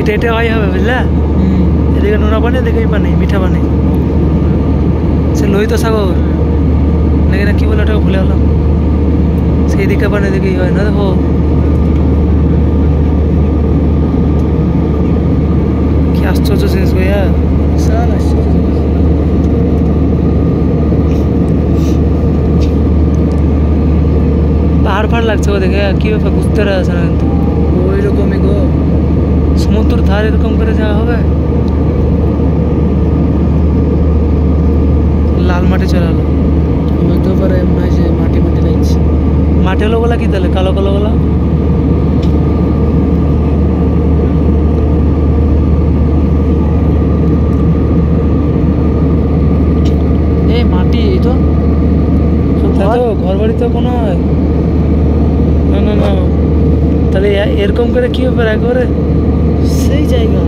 এটা এটা হয় হবে বুঝলা এদিকে নোনা পানি এদিকে পানি মিঠা পানি সে লোহিত সাগর নাকি না কি বলে ওটাকে ভুলে হলাম সেই দিকে পানি এদিকেই হয় না দেখো কি আশ্চর্য জিনিস ভাইয়া বিশাল আশ্চর্য জিনিস পাহাড় ফাড় লাগছে ওদিকে কি ব্যাপার বুঝতে পারছে না কিন্তু ওই রকমই গো সমুদ্র ধার এরকম করে যাওয়া হবে লাল মাটি চলে এলো হয়তো পারে এমন হয় যে মাটি মাটি লাগছে মাটি হলো বলা কি তাহলে কালো কালো বলা এই মাটি এই তো ঘর বাড়ি তো কোনো না না না তাহলে এরকম করে কি ব্যাপার একবারে সেই জায়গা